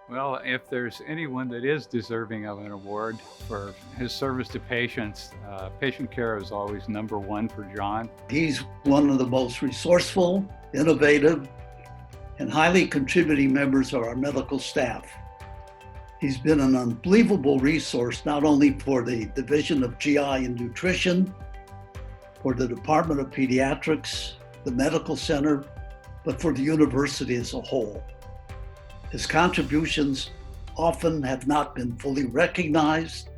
Well, if there's anyone that is deserving of an award for his service to patients, patient care is always number one for John. He's one of the most resourceful, innovative, and highly contributing members of our medical staff. He's been an unbelievable resource, not only for the Division of GI and Nutrition, for the Department of Pediatrics, the Medical Center, but for the university as a whole. His contributions often have not been fully recognized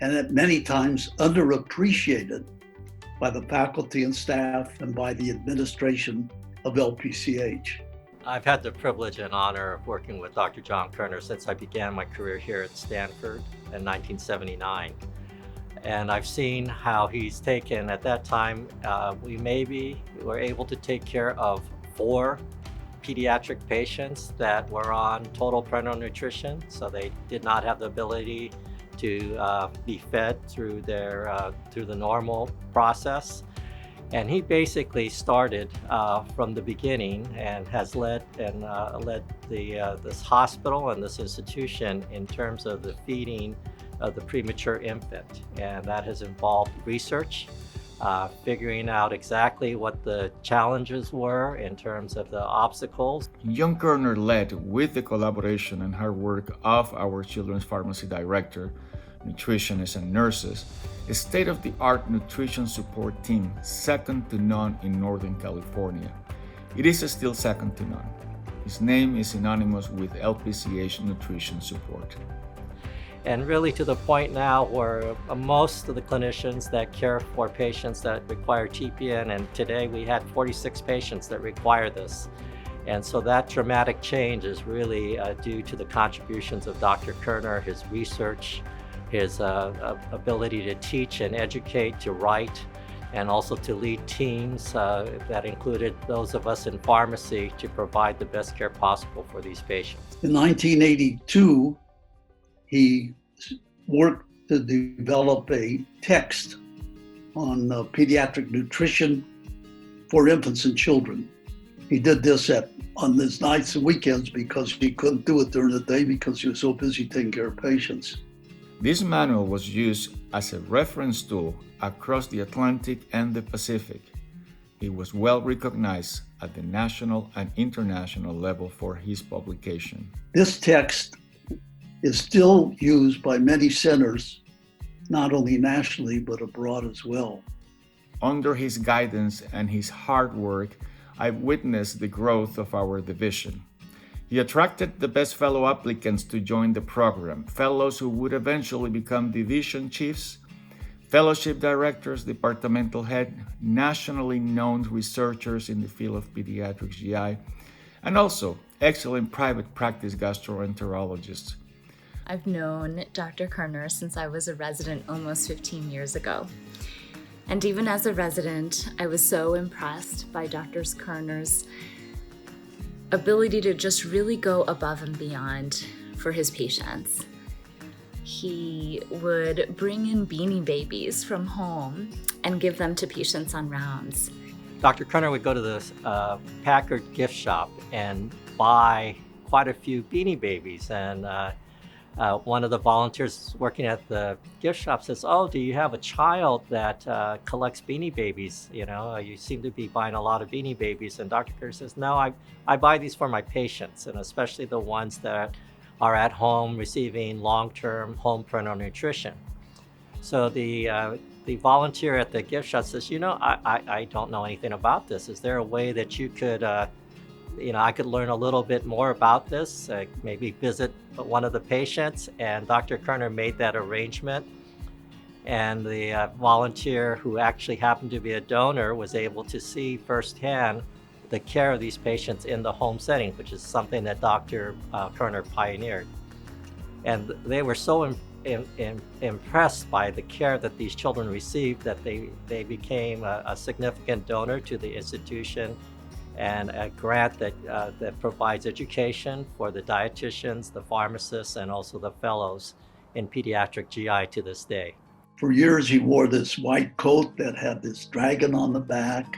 and at many times underappreciated by the faculty and staff and by the administration of LPCH. I've had the privilege and honor of working with Dr. John Kerner since I began my career here at Stanford in 1979. And I've seen how he's taken, at that time, we were able to take care of 4 pediatric patients that were on total parenteral nutrition, so they did not have the ability to be fed through the normal process. And he basically started from the beginning and has led this hospital and this institution in terms of the feeding of the premature infant. And that has involved research, figuring out exactly what the challenges were in terms of the obstacles. John Kerner led, with the collaboration and hard work of our children's pharmacy director, nutritionists, and nurses, a state-of-the-art nutrition support team second to none in Northern California. It is still second to none. His name is synonymous with LPCH nutrition support. And really to the point now where most of the clinicians that care for patients that require TPN, and today we had 46 patients that require this. And so that dramatic change is really due to the contributions of Dr. Kerner, his research, his ability to teach and educate, to write, and also to lead teams that included those of us in pharmacy to provide the best care possible for these patients. In 1982, he worked to develop a text on pediatric nutrition for infants and children. He did this on his nights and weekends because he couldn't do it during the day because he was so busy taking care of patients. This manual was used as a reference tool across the Atlantic and the Pacific. It was well recognized at the national and international level for his publication. This text is still used by many centers, not only nationally, but abroad as well. Under his guidance and his hard work, I've witnessed the growth of our division. He attracted the best fellow applicants to join the program, fellows who would eventually become division chiefs, fellowship directors, departmental head, nationally known researchers in the field of pediatric GI, and also excellent private practice gastroenterologists. I've known Dr. Kerner since I was a resident almost 15 years ago. And even as a resident, I was so impressed by Dr. Kerner's ability to just really go above and beyond for his patients. He would bring in beanie babies from home and give them to patients on rounds. Dr. Kerner would go to the Packard gift shop and buy quite a few beanie babies, and one of the volunteers working at the gift shop says, "Oh, do you have a child that collects beanie babies? You know, you seem to be buying a lot of beanie babies." And Dr. Kerr says, "No, I buy these for my patients, and especially the ones that are at home receiving long-term home parenteral nutrition." So the volunteer at the gift shop says, I don't know anything about this. Is there a way that you could I could learn a little bit more about this, maybe visit one of the patients? And Dr. Kerner made that arrangement. And the volunteer, who actually happened to be a donor, was able to see firsthand the care of these patients in the home setting, which is something that Dr. Kerner pioneered. And they were so impressed by the care that these children received that they became a significant donor to the institution, and a grant that provides education for the dietitians, the pharmacists, and also the fellows in pediatric GI to this day. For years, he wore this white coat that had this dragon on the back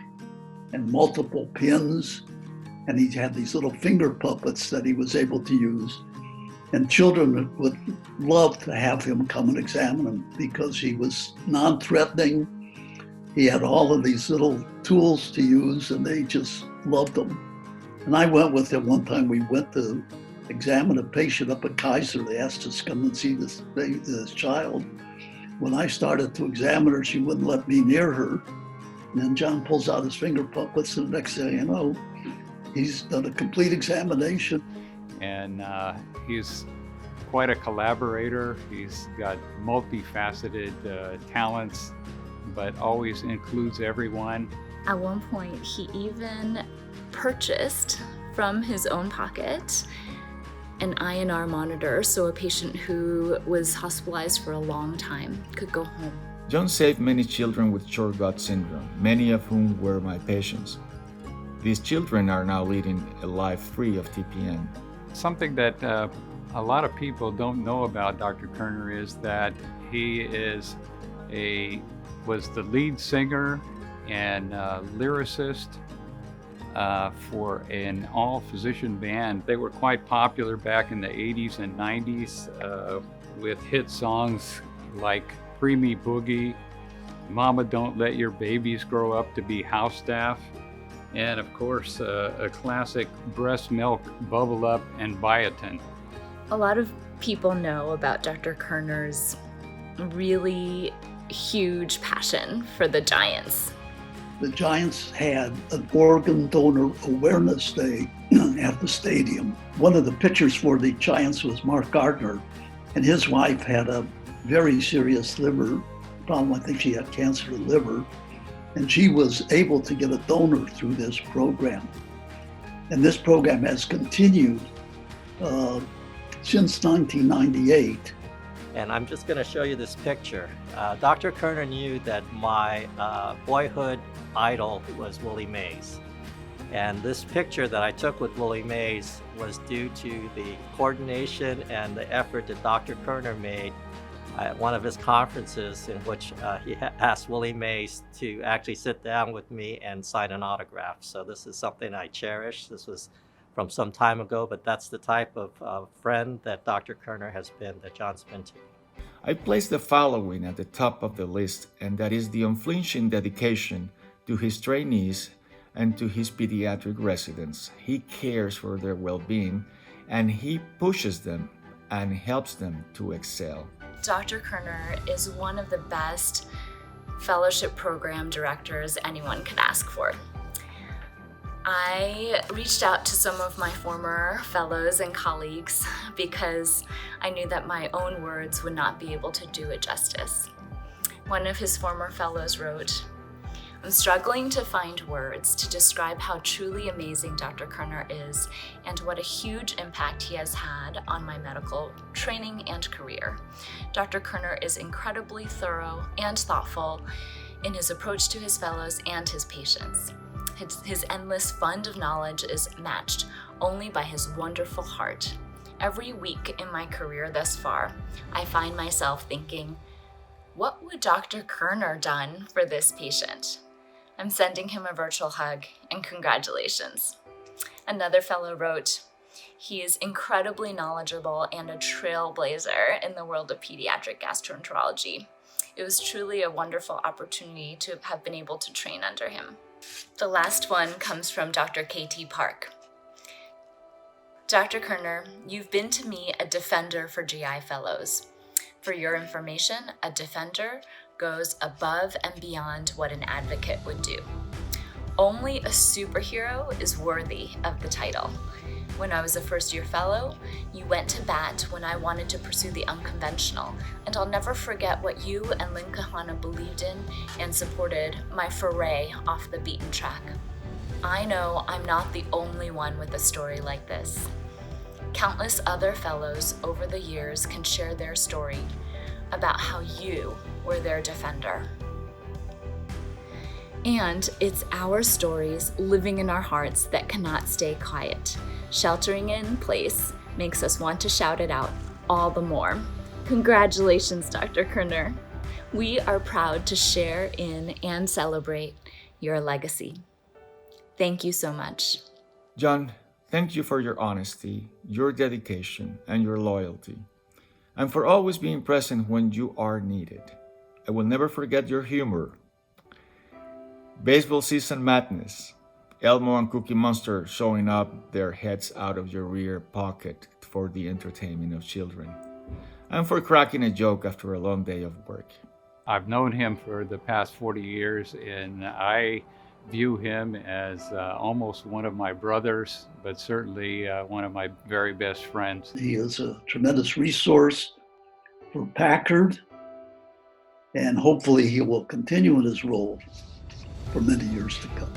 and multiple pins, and he had these little finger puppets that he was able to use. And children would love to have him come and examine them because he was non-threatening. He had all of these little tools to use, and they just loved them. And I went with him one time. We went to examine a patient up at Kaiser. They asked us to come and see this child. When I started to examine her, she wouldn't let me near her. And then John pulls out his finger puppets, and the next thing you know, he's done a complete examination. And he's quite a collaborator. He's got multifaceted talents, but always includes everyone. At one point, he even purchased from his own pocket an INR monitor so a patient who was hospitalized for a long time could go home. John saved many children with short gut syndrome, many of whom were my patients. These children are now leading a life free of TPN. Something that a lot of people don't know about Dr. Kerner is that he was the lead singer and lyricist for an all-physician band. They were quite popular back in the 80s and 90s with hit songs like Creamy Boogie, Mama Don't Let Your Babies Grow Up to Be House Staff, and of course a classic Breast Milk, Bubble Up, and Biotin. A lot of people know about Dr. Kerner's really huge passion for the Giants. The Giants had an organ donor awareness day at the stadium. One of the pitchers for the Giants was Mark Gardner, and his wife had a very serious liver problem. I think she had cancer of the liver, and she was able to get a donor through this program. And this program has continued since 1998. And I'm just going to show you this picture. Dr. Kerner knew that my boyhood idol was Willie Mays. And this picture that I took with Willie Mays was due to the coordination and the effort that Dr. Kerner made at one of his conferences in which he asked Willie Mays to actually sit down with me and sign an autograph. So this is something I cherish. This was from some time ago, but that's the type of friend that Dr. Kerner has been, that John's been to. I place the following at the top of the list, and that is the unflinching dedication to his trainees and to his pediatric residents. He cares for their well-being, and he pushes them and helps them to excel. Dr. Kerner is one of the best fellowship program directors anyone could ask for. I reached out to some of my former fellows and colleagues because I knew that my own words would not be able to do it justice. One of his former fellows wrote, "I'm struggling to find words to describe how truly amazing Dr. Kerner is and what a huge impact he has had on my medical training and career. Dr. Kerner is incredibly thorough and thoughtful in his approach to his fellows and his patients. His endless fund of knowledge is matched only by his wonderful heart. Every week in my career thus far, I find myself thinking, what would Dr. Kerner done for this patient? I'm sending him a virtual hug and congratulations." Another fellow wrote, "He is incredibly knowledgeable and a trailblazer in the world of pediatric gastroenterology. It was truly a wonderful opportunity to have been able to train under him." The last one comes from Dr. KT Park. "Dr. Kerner, you've been to me a defender for GI fellows. For your information, a defender goes above and beyond what an advocate would do. Only a superhero is worthy of the title. When I was a first-year fellow, you went to bat when I wanted to pursue the unconventional, and I'll never forget what you and Lynn Kahana believed in and supported my foray off the beaten track. I know I'm not the only one with a story like this. Countless other fellows over the years can share their story about how you were their defender. And it's our stories living in our hearts that cannot stay quiet. Sheltering in place makes us want to shout it out all the more. Congratulations, Dr. Kerner. We are proud to share in and celebrate your legacy. Thank you so much." John, Thank you for your honesty, your dedication, and your loyalty, and for always being present when you are needed. I will never forget your humor. Baseball season madness. Elmo and Cookie Monster showing up their heads out of your rear pocket for the entertainment of children, and for cracking a joke after a long day of work. I've known him for the past 40 years, and I view him as almost one of my brothers, but certainly one of my very best friends. He is a tremendous resource for Packard, and hopefully he will continue in his role for many years to come.